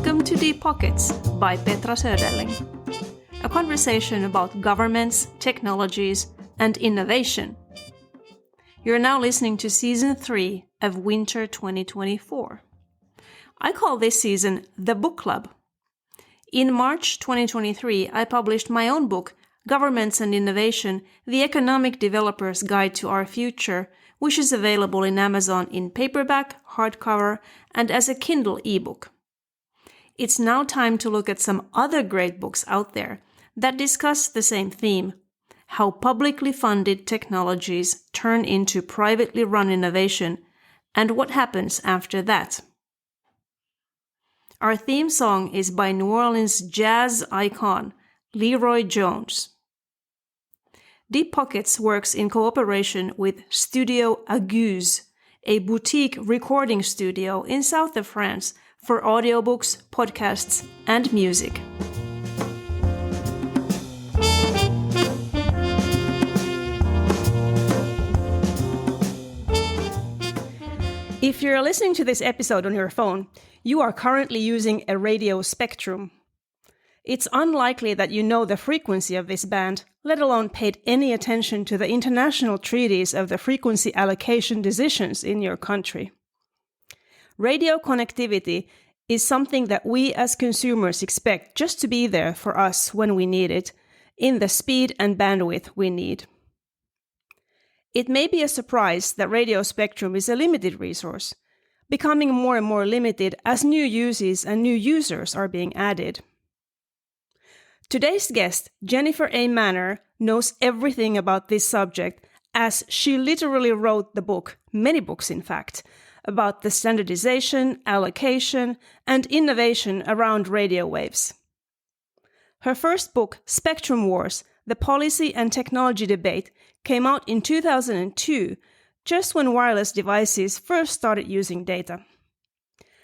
Welcome to Deep Pockets by Petra Söderling, a conversation about governments, technologies, and innovation. You're now listening to Season 3 of Winter 2024. I call this season The Book Club. In March 2023, I published my own book, Governments and Innovation, The Economic Developer's Guide to Our Future, which is available in Amazon in paperback, hardcover, and as a Kindle ebook. It's now time to look at some other great books out there that discuss the same theme: how publicly funded technologies turn into privately run innovation, and what happens after that. Our theme song is by New Orleans jazz icon Leroy Jones. Deep Pockets works in cooperation with Studio Aguse, a boutique recording studio in south of France for audiobooks, podcasts, and music. If you're listening to this episode on your phone, you are currently using a radio spectrum. It's unlikely that you know the frequency of this band, let alone paid any attention to the international treaties of the frequency allocation decisions in your country. Radio connectivity is something that we as consumers expect just to be there for us when we need it, in the speed and bandwidth we need. It may be a surprise that radio spectrum is a limited resource, becoming more and more limited as new uses and new users are being added. Today's guest, Jennifer A. Manner, knows everything about this subject, as she literally wrote the book, many books in fact, about the standardization, allocation, and innovation around radio waves. Her first book, Spectrum Wars: The Policy and Technology Debate, came out in 2002, just when wireless devices first started using data.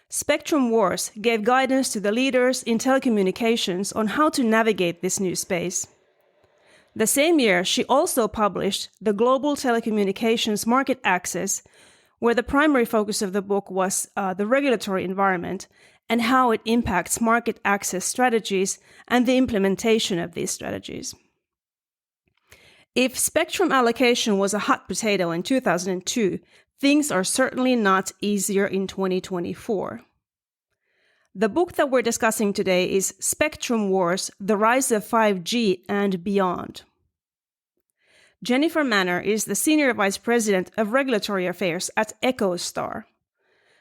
Spectrum Wars gave guidance to the leaders in telecommunications on how to navigate this new space. The same year, she also published The Global Telecommunications Market Access, where the primary focus of the book was the regulatory environment and how it impacts market access strategies and the implementation of these strategies. If spectrum allocation was a hot potato in 2002, things are certainly not easier in 2024. The book that we're discussing today is Spectrum Wars: The Rise of 5G and Beyond. Jennifer Manner is the Senior Vice President of Regulatory Affairs at EchoStar.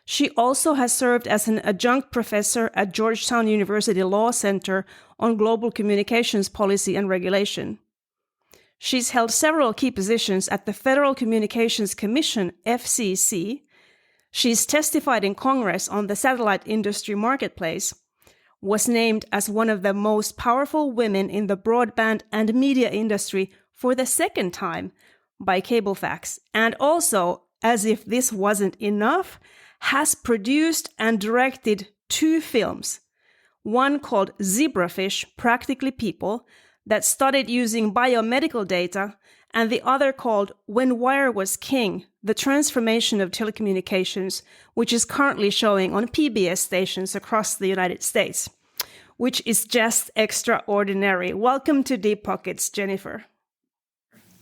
She also has served as an adjunct professor at Georgetown University Law Center on Global Communications Policy and Regulation. She's held several key positions at the Federal Communications Commission, FCC. She's testified in Congress on the satellite industry marketplace, was named as one of the most powerful women in the broadband and media industry for the second time by Cablefax, and also, as if this wasn't enough, has produced and directed 2 films, one called Zebrafish: Practically People, that studied using biomedical data, and the other called When Wire Was King: The Transformation of Telecommunications, which is currently showing on PBS stations across the United States, which is just extraordinary. Welcome to Deep Pockets, Jennifer.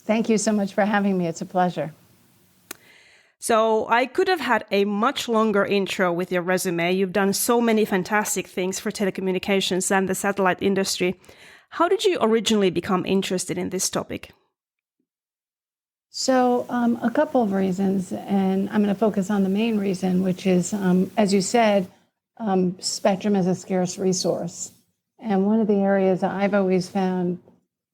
Thank you so much for having me. It's a pleasure. So I could have had a much longer intro with your resume. You've done so many fantastic things for telecommunications and the satellite industry. How did you originally become interested in this topic? So a couple of reasons, and I'm going to focus on the main reason, which is, as you said, spectrum is a scarce resource. And one of the areas that I've always found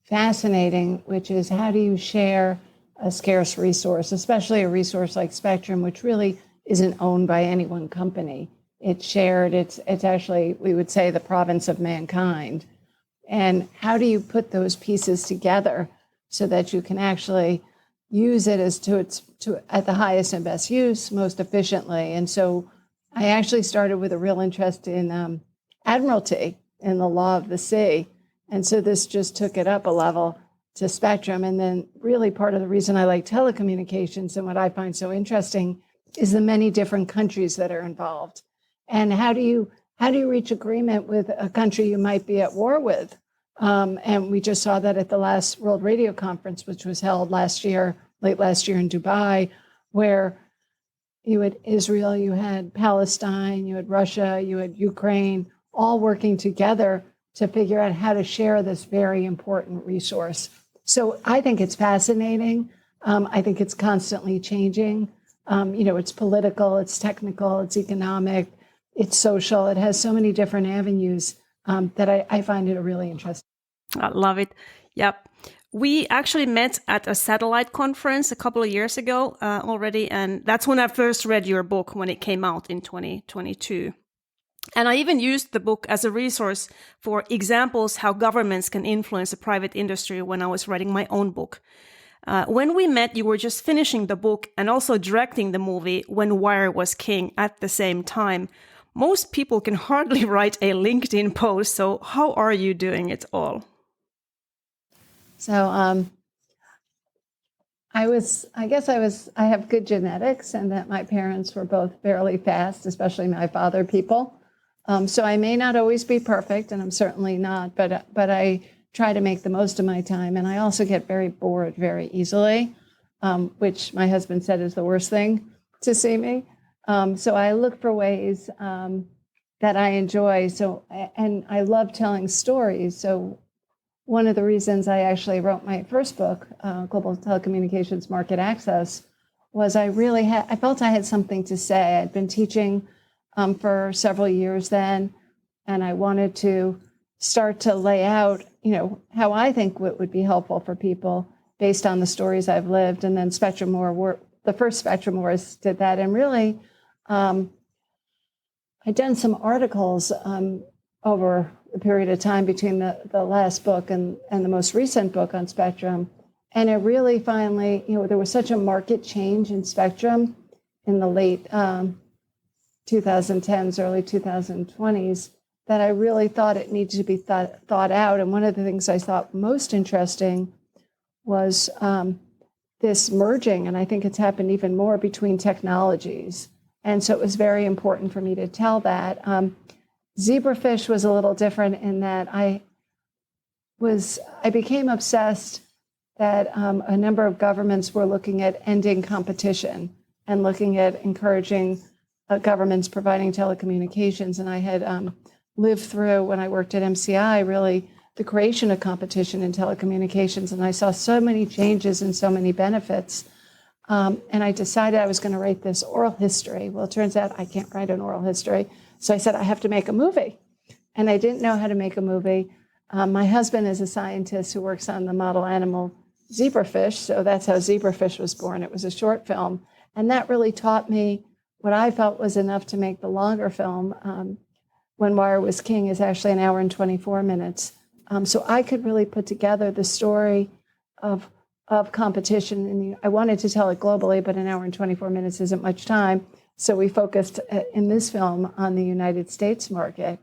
fascinating, which is how do you share a scarce resource, especially a resource like spectrum, which really isn't owned by any one company. It's shared. It's actually, we would say, the province of mankind. And how do you put those pieces together so that you can actually use it as at the highest and best use, most efficiently? And so I actually started with a real interest in admiralty and the law of the sea. And so this just took it up a level to spectrum. And then really part of the reason I like telecommunications and what I find so interesting is the many different countries that are involved. And how do you how do you reach agreement with a country you might be at war with? And we just saw that at the last World Radio Conference, which was held late last year in Dubai, where you had Israel, you had Palestine, you had Russia, you had Ukraine, all working together to figure out how to share this very important resource. So I think it's fascinating. I think it's constantly changing. It's political, it's technical, it's economic, it's social. It has so many different avenues that I find it really interesting. I love it. Yep. We actually met at a satellite conference a couple of years ago already, and that's when I first read your book when it came out in 2022. And I even used the book as a resource for examples how governments can influence the private industry when I was writing my own book. When we met, you were just finishing the book and also directing the movie When Wire Was King at the same time. Most people can hardly write a LinkedIn post, so how are you doing it all? So I have good genetics, and that my parents were both fairly fast, especially my father people. So I may not always be perfect, and I'm certainly not, but I try to make the most of my time. And I also get very bored very easily, which my husband said is the worst thing to see me. So I look for ways that I enjoy. And I love telling stories. So one of the reasons I actually wrote my first book, Global Telecommunications Market Access, was I felt I had something to say. I'd been teaching for several years then, and I wanted to start to lay out, how I think what would be helpful for people based on the stories I've lived. And then the first Spectrum Wars did that. And really, I'd done some articles over a period of time between the last book and the most recent book on Spectrum. And it really finally, there was such a market change in Spectrum in the late 2010s, early 2020s, that I really thought it needed to be thought out. And one of the things I thought most interesting was this merging, and I think it's happened even more, between technologies. And so it was very important for me to tell that. Zebrafish was a little different in that I became obsessed that a number of governments were looking at ending competition and looking at encouraging governments providing telecommunications. And I had lived through, when I worked at MCI, really the creation of competition in telecommunications. And I saw so many changes and so many benefits. And I decided I was going to write this oral history. Well, it turns out I can't write an oral history. So I said, I have to make a movie. And I didn't know how to make a movie. My husband is a scientist who works on the model animal zebrafish. So that's how Zebrafish was born. It was a short film. And that really taught me what I felt was enough to make the longer film. When Wire Was King is actually 1 hour and 24 minutes. So I could really put together the story of competition. And I wanted to tell it globally, but 1 hour and 24 minutes isn't much time. So we focused in this film on the United States market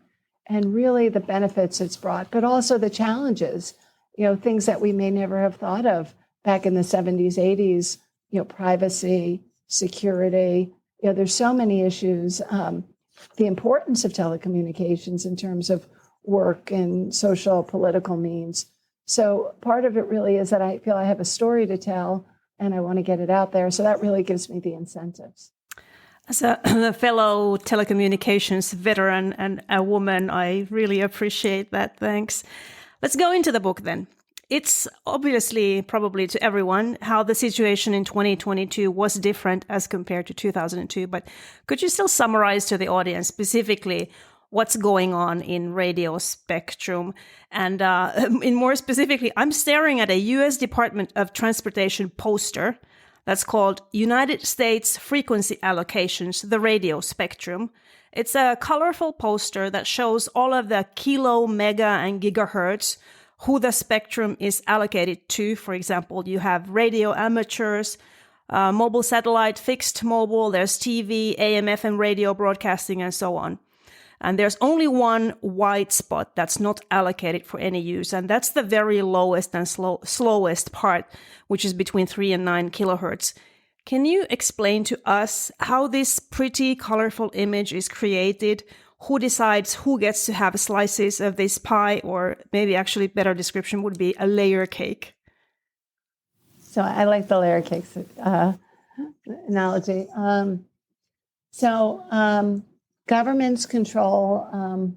and really the benefits it's brought, but also the challenges, things that we may never have thought of back in the 70s, 80s, privacy, security. There's so many issues. The importance of telecommunications in terms of work and social, political means. So part of it really is that I feel I have a story to tell and I want to get it out there. So that really gives me the incentives. As a fellow telecommunications veteran and a woman, I really appreciate that. Thanks. Let's go into the book then. It's obviously, probably to everyone, how the situation in 2022 was different as compared to 2002. But could you still summarize to the audience specifically what's going on in radio spectrum? And in more specifically, I'm staring at a U.S. Department of Transportation poster that's called United States Frequency Allocations, the Radio Spectrum. It's a colorful poster that shows all of the kilo, mega, and gigahertz, who the spectrum is allocated to. For example, you have radio amateurs, mobile satellite, fixed mobile, there's TV, AM, FM radio broadcasting, and so on. And there's only one white spot that's not allocated for any use, and that's the very lowest and slowest part, which is between 3 and 9 kilohertz. Can you explain to us how this pretty colorful image is created? who decides who gets to have slices of this pie, or maybe actually better description would be a layer cake? So I like the layer cakes analogy. Governments control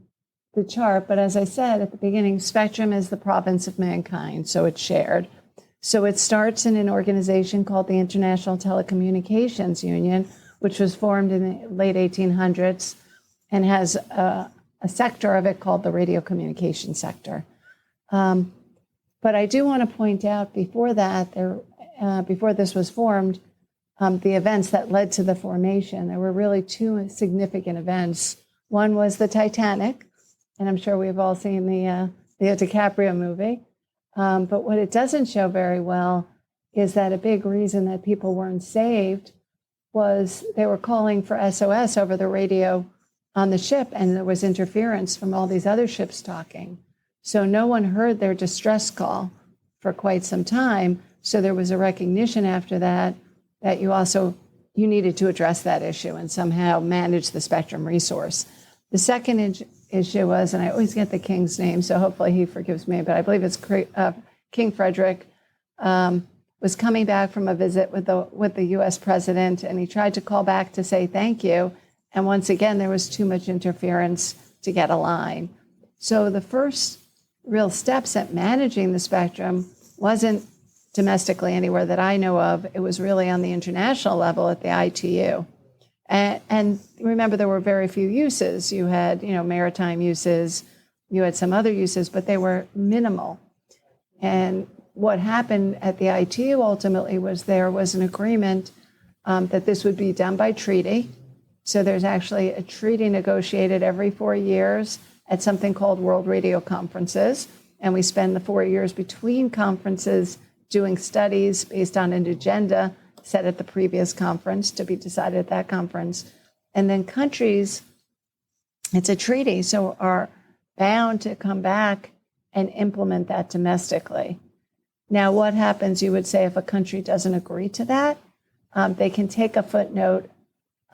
the chart, but as I said at the beginning, spectrum is the province of mankind, so it's shared. So it starts in an organization called the International Telecommunications Union, which was formed in the late 1800s and has a sector of it called the radio communication sector. But I do want to point out before that, before this was formed, the events that led to the formation, there were really two significant events. One was the Titanic, and I'm sure we've all seen the Leo DiCaprio movie. But what it doesn't show very well is that a big reason that people weren't saved was they were calling for SOS over the radio on the ship, and there was interference from all these other ships talking. So no one heard their distress call for quite some time. So there was a recognition after that you needed to address that issue and somehow manage the spectrum resource. The second issue was, and I always get the king's name, so hopefully he forgives me, but I believe it's King Frederick, was coming back from a visit with the U.S. president, and he tried to call back to say thank you. And once again, there was too much interference to get a line. So the first real steps at managing the spectrum wasn't domestically anywhere that I know of. It was really on the international level at the ITU. And remember, there were very few uses. You had, maritime uses, you had some other uses, but they were minimal. And what happened at the ITU ultimately was there was an agreement that this would be done by treaty. So there's actually a treaty negotiated every 4 years at something called World Radio Conferences. And we spend the 4 years between conferences doing studies based on an agenda set at the previous conference to be decided at that conference. And then countries, it's a treaty, so are bound to come back and implement that domestically. Now, what happens, you would say, if a country doesn't agree to that? They can take a footnote,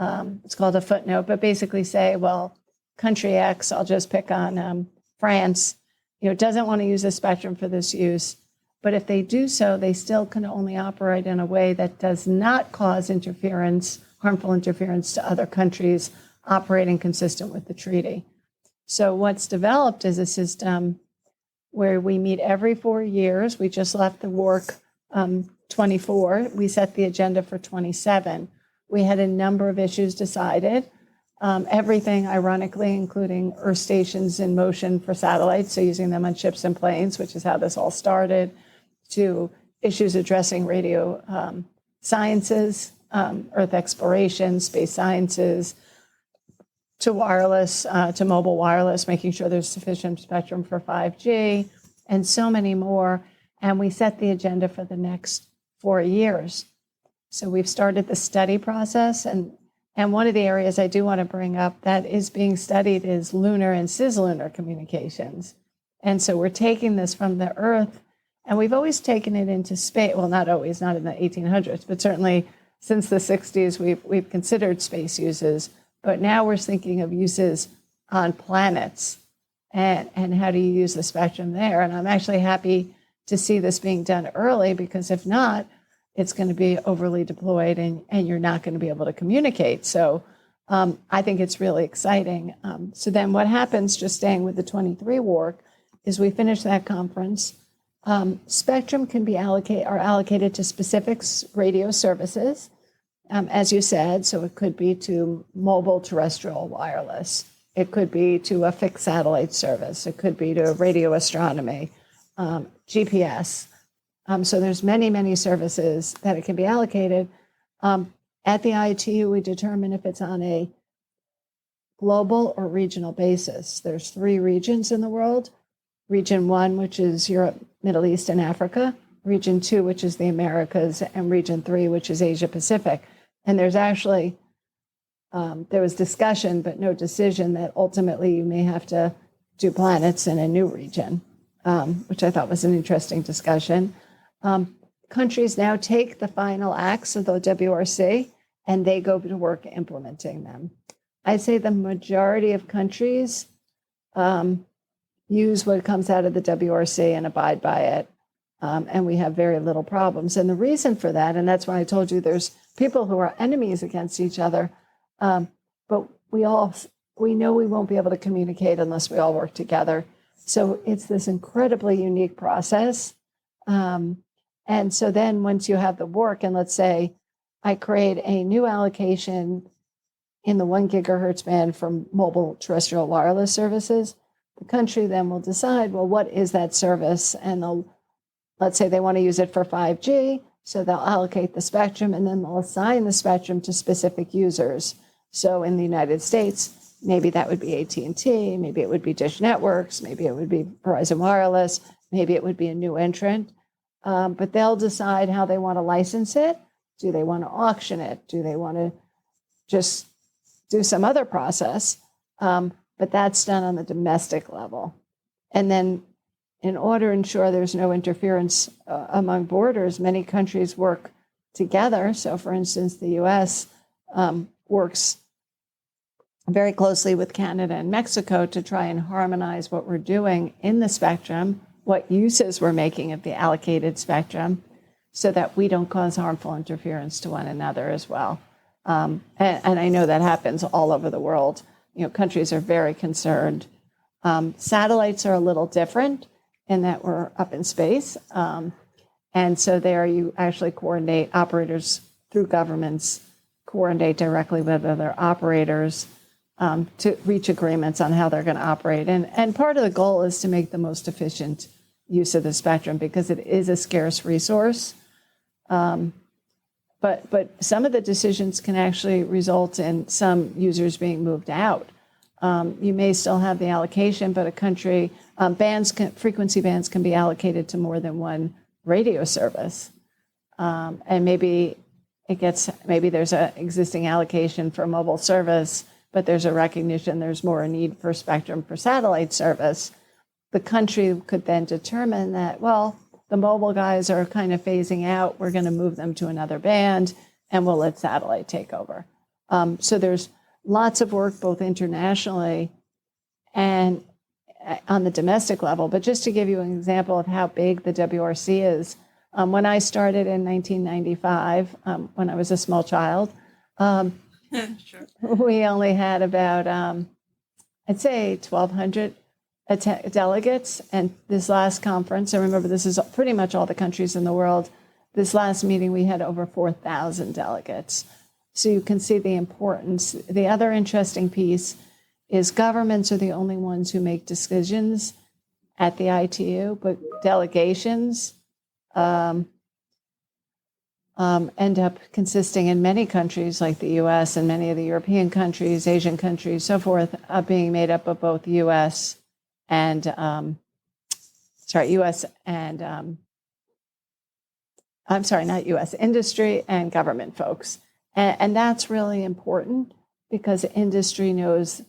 it's called a footnote, but basically say, well, country X, I'll just pick on France, doesn't want to use the spectrum for this use. But if they do so, they still can only operate in a way that does not cause harmful interference to other countries operating consistent with the treaty. So what's developed is a system where we meet every 4 years. We just left the work 24. We set the agenda for 27. We had a number of issues decided. Everything, ironically, including Earth stations in motion for satellites, so using them on ships and planes, which is how this all started, to issues addressing radio sciences, Earth exploration, space sciences, to wireless, to mobile wireless, making sure there's sufficient spectrum for 5G, and so many more. And we set the agenda for the next 4 years. So we've started the study process, and one of the areas I do want to bring up that is being studied is lunar and cislunar communications. And so we're taking this from the Earth, and we've always taken it into space. Well, not always, not in the 1800s, but certainly since the 60s, we've considered space uses. But now we're thinking of uses on planets and how do you use the spectrum there. And I'm actually happy to see this being done early, because if not, it's going to be overly deployed and you're not going to be able to communicate. So I think it's really exciting. So then what happens, just staying with the 23 work, is we finish that conference. Spectrum can be allocated to specific radio services, as you said. So it could be to mobile terrestrial wireless. It could be to a fixed satellite service. It could be to radio astronomy, GPS. So there's many, many services that it can be allocated. At the ITU, we determine if it's on a global or regional basis. There's 3 regions in the world. Region 1, which is Europe, Middle East, and Africa. Region 2, which is the Americas, and Region 3, which is Asia Pacific. And there's actually, there was discussion, but no decision, that ultimately you may have to do planets in a new region, which I thought was an interesting discussion. Countries now take the final acts of the WRC, and they go to work implementing them. I say the majority of countries use what comes out of the WRC and abide by it. And we have very little problems. And the reason for that, and that's why I told you there's people who are enemies against each other, but we know we won't be able to communicate unless we all work together. So it's this incredibly unique process. And so then once you have the work, and let's say I create a new allocation in the 1 gigahertz band for mobile terrestrial wireless services, the country then will decide, well, what is that service? And let's say they want to use it for 5G, so they'll allocate the spectrum, and then they'll assign the spectrum to specific users. So in the United States, maybe that would be AT&T, maybe it would be Dish Networks, maybe it would be Verizon Wireless, maybe it would be a new entrant. But they'll decide how they want to license it. Do they want to auction it? Do they want to just do some other process? But that's done on the domestic level. And then in order to ensure there's no interference among borders, many countries work together. So for instance, the US works very closely with Canada and Mexico to try and harmonize what we're doing in the spectrum, what uses we're making of the allocated spectrum, so that we don't cause harmful interference to one another as well. And I know that happens all over the world. Countries are very concerned. Satellites are a little different in that we're up in space. And so there you actually coordinate operators through governments, coordinate directly with other operators to reach agreements on how they're going to operate. And part of the goal is to make the most efficient use of the spectrum because it is a scarce resource. But some of the decisions can actually result in some users being moved out. You may still have the allocation, but a country, frequency bands can be allocated to more than one radio service. And maybe there's an existing allocation for mobile service, but there's a recognition there's more a need for spectrum for satellite service. The country could then determine that, well, the mobile guys are kind of phasing out. We're going to move them to another band, and we'll let satellite take over. So there's lots of work both internationally and on the domestic level. But just to give you an example of how big the WRC is, when I started in 1995, when I was a small child, Sure. we only had about, I'd say, 1,200 delegates. And this last conference, I remember this is pretty much all the countries in the world, this last meeting we had over 4,000 delegates. So you can see the importance. The other interesting piece is governments are the only ones who make decisions at the ITU, but delegations end up consisting in many countries like the US and many of the European countries, Asian countries, so forth, being made up of both US and I'm sorry, not US, industry and government folks. And that's really important because industry knows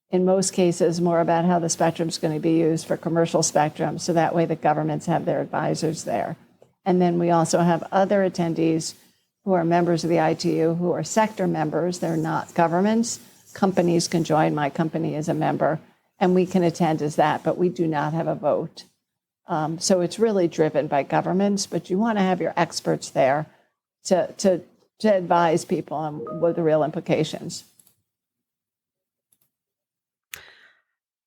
in most cases more about how the spectrum is going to be used for commercial spectrum. So that way the governments have their advisors there. And then we also have other attendees who are members of the ITU who are sector members. They're not governments. Companies can join. My company is a member, and we can attend as that, but we do not have a vote. So it's really driven by governments, but you want to have your experts there to advise people on what the real implications.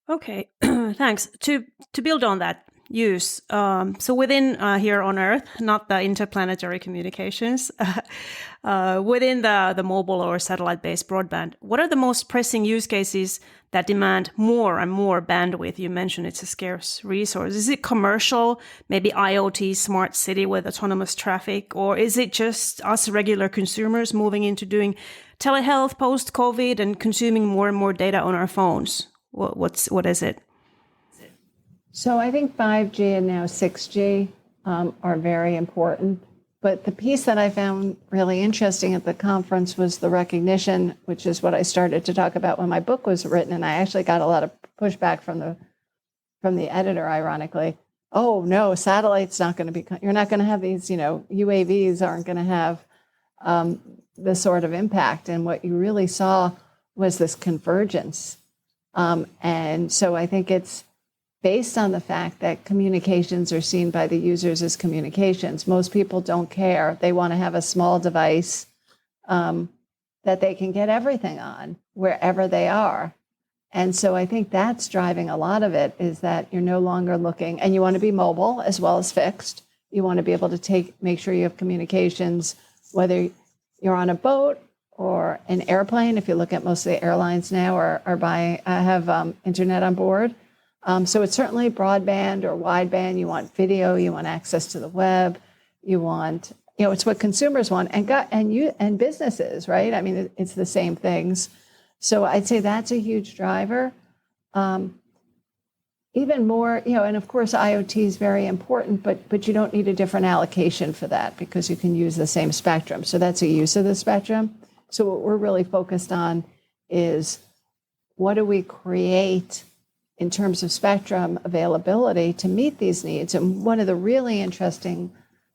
Okay, thanks. To build on that use, so within here on Earth, not the interplanetary communications, within the mobile or satellite-based broadband, what are the most pressing use cases that demand more and more bandwidth? You mentioned it's a scarce resource. Is it commercial, maybe IoT, smart city with autonomous traffic, or is it just us regular consumers moving into doing telehealth post-COVID and consuming more and more data on our phones? What is it? So I think 5G and now 6G are very important. But the piece that I found really interesting at the conference was the recognition, which is what I started to talk about when my book was written. And I actually got a lot of pushback from the editor, ironically. Oh, no, satellite's not going to be, you're not going to have these, UAVs aren't going to have the sort of impact. And what you really saw was this convergence. And so I think it's based on the fact that communications are seen by the users as communications. Most people don't care. They want to have a small device that they can get everything on wherever they are. And so I think that's driving a lot of it, is that you're no longer looking, and you want to be mobile as well as fixed. You want to be able to make sure you have communications, whether you're on a boat or an airplane. If you look at most of the airlines now have internet on board. So it's certainly broadband or wideband. You want video, you want access to the web, you want, it's what consumers want, and businesses, right? I mean, it's the same things. So I'd say that's a huge driver. Even more, and of course IoT is very important, but you don't need a different allocation for that because you can use the same spectrum. So that's a use of the spectrum. So what we're really focused on is, what do we create in terms of spectrum availability to meet these needs? And one of the really interesting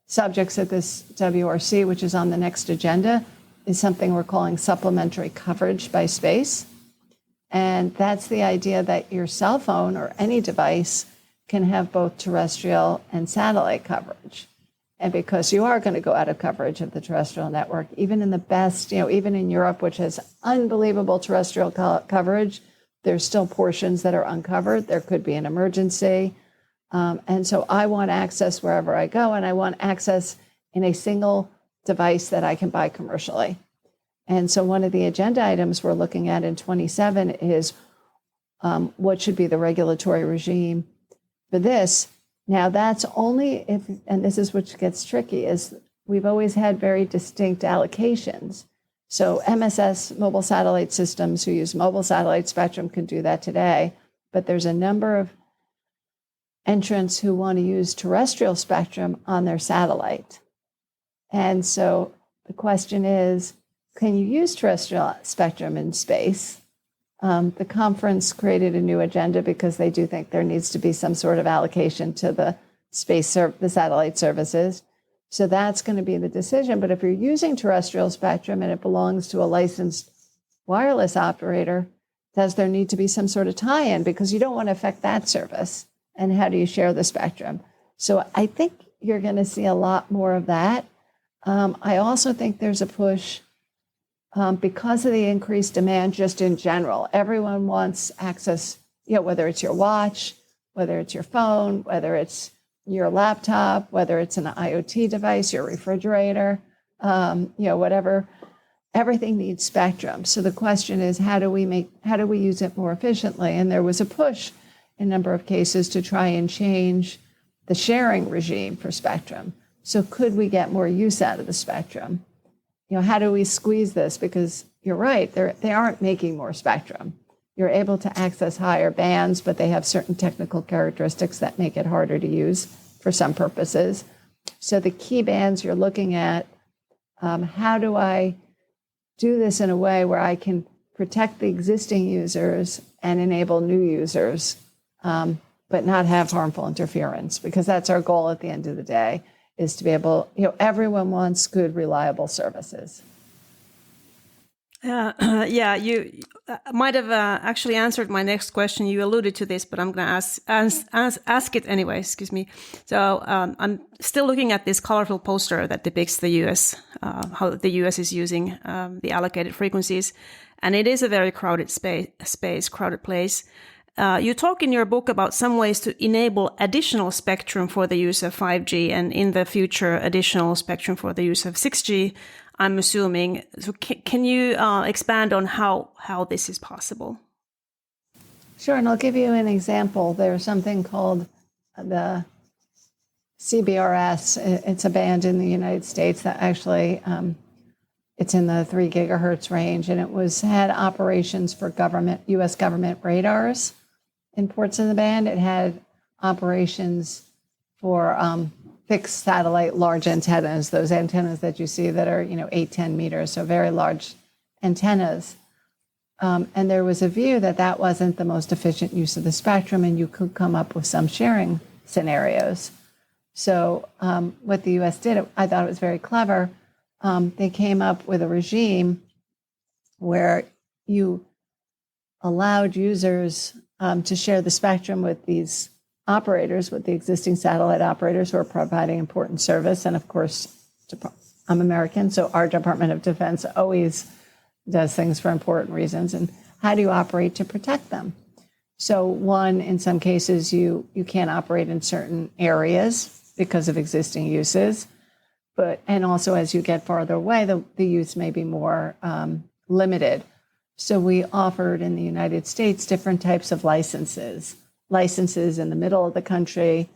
subjects at this WRC, which is on the next agenda, is something we're calling supplementary coverage by space. And that's the idea that your cell phone or any device can have both terrestrial and satellite coverage. And because you are going to go out of coverage of the terrestrial network, even in the best, even in Europe, which has unbelievable terrestrial coverage, there's still portions that are uncovered. There could be an emergency. And so I want access wherever I go, and I want access in a single device that I can buy commercially. And so one of the agenda items we're looking at in 27 is what should be the regulatory regime for this. Now, that's only if, and this is which gets tricky, is we've always had very distinct allocations. So MSS, mobile satellite systems who use mobile satellite spectrum, can do that today. But there's a number of entrants who want to use terrestrial spectrum on their satellite. And so the question is, can you use terrestrial spectrum in space? The conference created a new agenda because they do think there needs to be some sort of allocation to the the satellite services. So that's going to be the decision. But if you're using terrestrial spectrum and it belongs to a licensed wireless operator, does there need to be some sort of tie-in? Because you don't want to affect that service. And how do you share the spectrum? So I think you're going to see a lot more of that. I also think there's a push because of the increased demand just in general. Everyone wants access, whether it's your watch, whether it's your phone, whether it's your laptop, whether it's an IoT device, your refrigerator, whatever. Everything needs spectrum. So the question is, how do we use it more efficiently? And there was a push in a number of cases to try and change the sharing regime for spectrum. So could we get more use out of the spectrum? How do we squeeze this? Because you're right, they aren't making more spectrum. You're able to access higher bands, but they have certain technical characteristics that make it harder to use for some purposes. So the key bands you're looking at, how do I do this in a way where I can protect the existing users and enable new users, but not have harmful interference? Because that's our goal at the end of the day, is to be able, everyone wants good, reliable services. You might have actually answered my next question. You alluded to this, but I'm going to ask it anyway. Excuse me. So I'm still looking at this colorful poster that depicts the U.S., how the U.S. is using the allocated frequencies, and it is a very crowded crowded place. You talk in your book about some ways to enable additional spectrum for the use of 5G, and in the future, additional spectrum for the use of 6G, I'm assuming. So can you expand on how this is possible? Sure, and I'll give you an example. There's something called the CBRS. It's a band in the United States that actually, it's in the 3 gigahertz range, and it had operations for U.S. government radars in ports of the band. It had operations for fixed satellite large antennas, those antennas that you see that are 8-10 meters, so very large antennas. And there was a view that wasn't the most efficient use of the spectrum, and you could come up with some sharing scenarios. So what the U.S. did, I thought it was very clever. They came up with a regime where you allowed users to share the spectrum with these operators, with the existing satellite operators who are providing important service. And of course, I'm American, so our Department of Defense always does things for important reasons. And how do you operate to protect them? So one, in some cases, you can't operate in certain areas because of existing uses. And also as you get farther away, the use may be more limited. So we offered in the United States different types of licenses in the middle of the country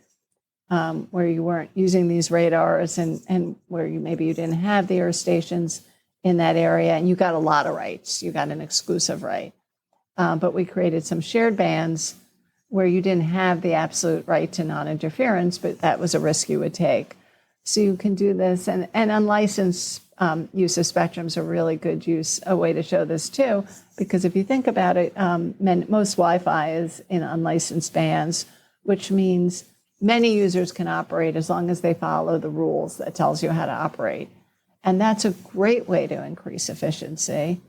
where you weren't using these radars and where maybe you didn't have the earth stations in that area, and you got a lot of rights. You got an exclusive right. But we created some shared bands where you didn't have the absolute right to non-interference, but that was a risk you would take. So you can do this, and unlicensed use of spectrum is a really good a way to show this too, because if you think about it, most Wi-Fi is in unlicensed bands, which means many users can operate as long as they follow the rules that tells you how to operate. And that's a great way to increase efficiency.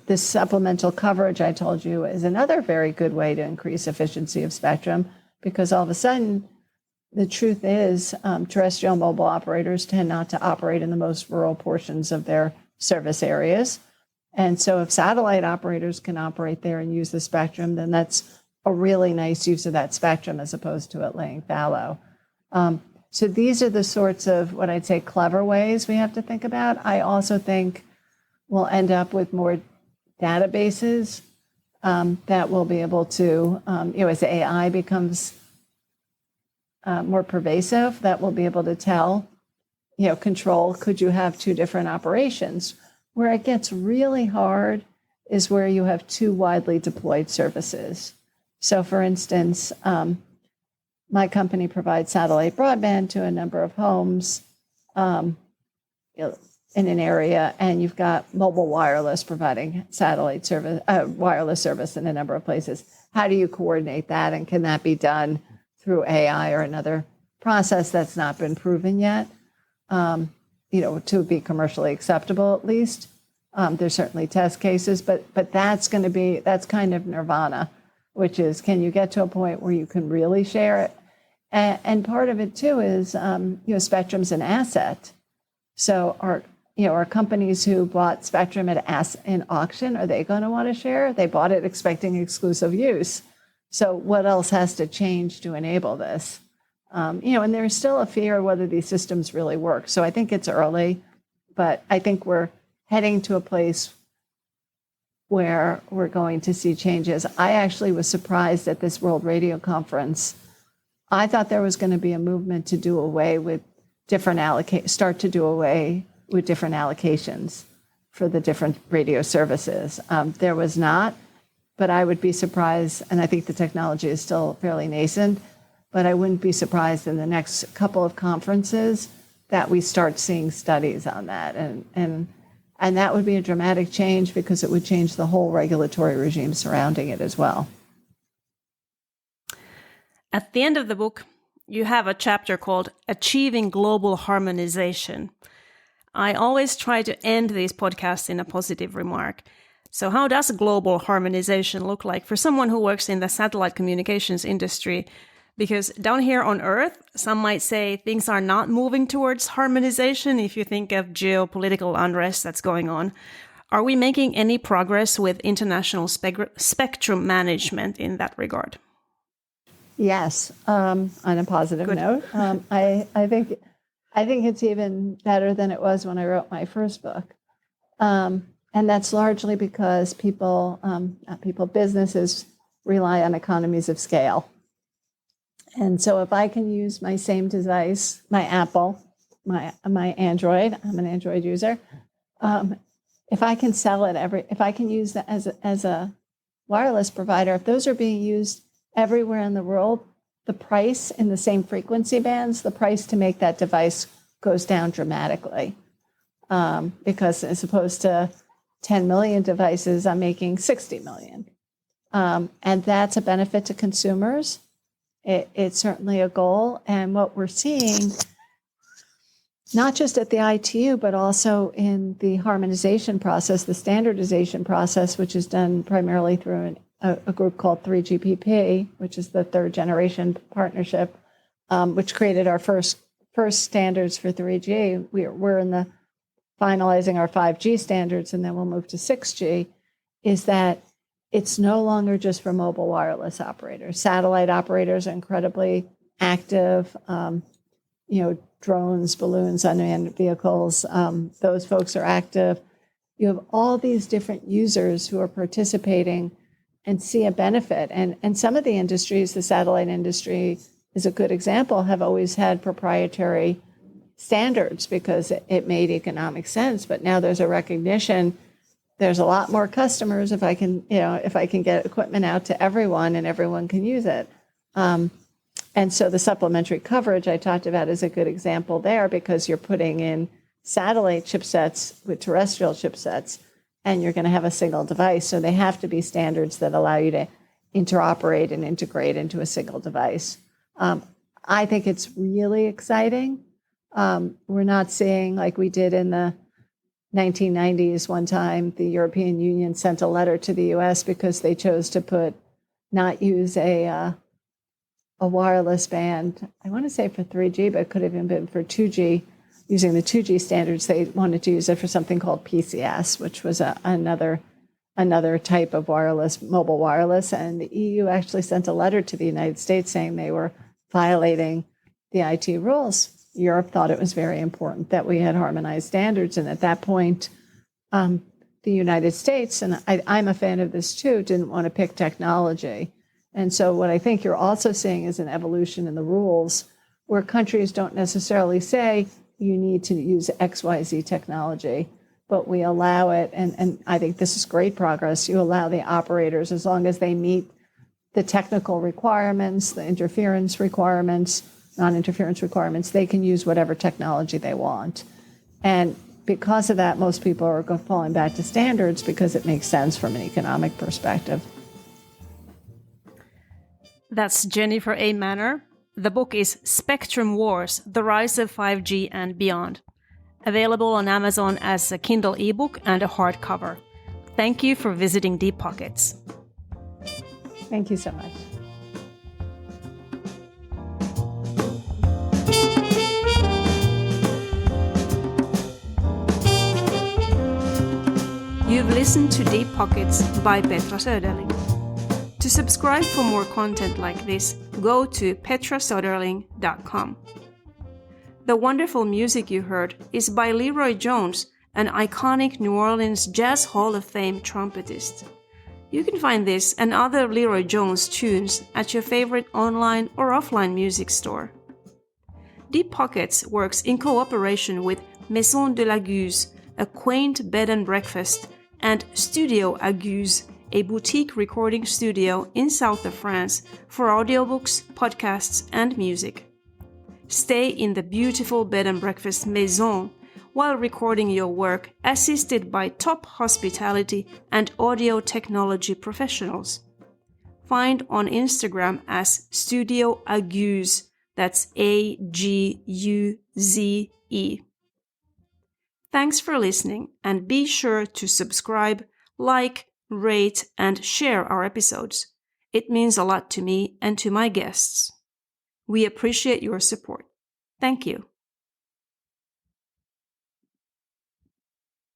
This supplemental coverage I told you is another very good way to increase efficiency of spectrum, because all of a sudden, the truth is terrestrial mobile operators tend not to operate in the most rural portions of their service areas. And so if satellite operators can operate there and use the spectrum, then that's a really nice use of that spectrum as opposed to it laying fallow. So these are the sorts of what I'd say clever ways we have to think about. I also think we'll end up with more databases that will be able to, as AI becomes more pervasive, that will be able to tell, control, could you have two different operations? Where it gets really hard is where you have two widely deployed services. So for instance, my company provides satellite broadband to a number of homes in an area, and you've got mobile wireless providing satellite service, wireless service in a number of places. How do you coordinate that, and can that be done through AI or another process that's not been proven yet, to be commercially acceptable at least? There's certainly test cases, but that's kind of nirvana, which is, can you get to a point where you can really share it? And part of it too is, spectrum's an asset. So our companies who bought spectrum in auction, are they going to want to share? They bought it expecting exclusive use. So what else has to change to enable this? And there's still a fear whether these systems really work. So I think it's early, but I think we're heading to a place where we're going to see changes. I actually was surprised at this World Radio Conference. I thought there was going to be a movement to do away with different allocations for the different radio services. There was not, but I would be surprised, and I think the technology is still fairly nascent, but I wouldn't be surprised in the next couple of conferences that we start seeing studies on that. And that would be a dramatic change because it would change the whole regulatory regime surrounding it as well. At the end of the book, you have a chapter called Achieving Global Harmonization. I always try to end these podcasts in a positive remark. So how does global harmonization look like for someone who works in the satellite communications industry? Because down here on Earth, some might say things are not moving towards harmonization if you think of geopolitical unrest that's going on. Are we making any progress with international spectrum management in that regard? Yes, on a positive note. I think it's even better than it was when I wrote my first book. And that's largely because businesses rely on economies of scale. And so if I can use my same device, my Apple, my Android, I'm an Android user, if I can sell it if I can use that as a wireless provider, if those are being used everywhere in the world, the price in the same frequency bands, the price to make that device goes down dramatically. Because as opposed to 10 million devices, I'm making 60 million. And that's a benefit to consumers. It's certainly a goal. And what we're seeing not just at the ITU, but also in the harmonization process, the standardization process, which is done primarily through a group called 3GPP, which is the third generation partnership, which created our first standards for 3G. We're in the finalizing our 5G standards, and then we'll move to 6G, is that it's no longer just for mobile wireless operators. Satellite operators are incredibly active. Drones, balloons, unmanned vehicles, those folks are active. You have all these different users who are participating and see a benefit. And some of the industries, the satellite industry is a good example, have always had proprietary standards because it made economic sense. But now there's a recognition. There's a lot more customers if I can get equipment out to everyone and everyone can use it. And so the supplementary coverage I talked about is a good example there because you're putting in satellite chipsets with terrestrial chipsets and you're going to have a single device. So they have to be standards that allow you to interoperate and integrate into a single device. I think it's really exciting. We're not seeing like we did in the 1990s one time, the European Union sent a letter to the US because they chose to not use a wireless band, I want to say for 3G, but it could have even been for 2G. Using the 2G standards, they wanted to use it for something called PCS, which was another type of mobile wireless. And the EU actually sent a letter to the United States saying they were violating the IT rules. Europe thought it was very important that we had harmonized standards. And at that point, the United States, and I'm a fan of this too, didn't want to pick technology. And so what I think you're also seeing is an evolution in the rules where countries don't necessarily say you need to use XYZ technology, but we allow it. And I think this is great progress. You allow the operators, as long as they meet the technical requirements, the interference requirements, non-interference requirements, they can use whatever technology they want. And because of that, most people are falling back to standards because it makes sense from an economic perspective. That's Jennifer A. Manner. The book is Spectrum Wars, The Rise of 5G and Beyond. Available on Amazon as a Kindle ebook and a hardcover. Thank you for visiting Deep Pockets. Thank you so much. You've listened to Deep Pockets by Petra Söderling. To subscribe for more content like this, go to petrasöderling.com. The wonderful music you heard is by Leroy Jones, an iconic New Orleans Jazz Hall of Fame trumpetist. You can find this and other Leroy Jones tunes at your favorite online or offline music store. Deep Pockets works in cooperation with Maison de la Guse, a quaint bed and breakfast, and Studio Aguse, a boutique recording studio in south of France for audiobooks, podcasts, and music. Stay in the beautiful bed and breakfast Maison while recording your work, assisted by top hospitality and audio technology professionals. Find on Instagram as Studio Aguse, that's Aguze. Thanks for listening, and be sure to subscribe, like, rate, and share our episodes. It means a lot to me and to my guests. We appreciate your support. Thank you.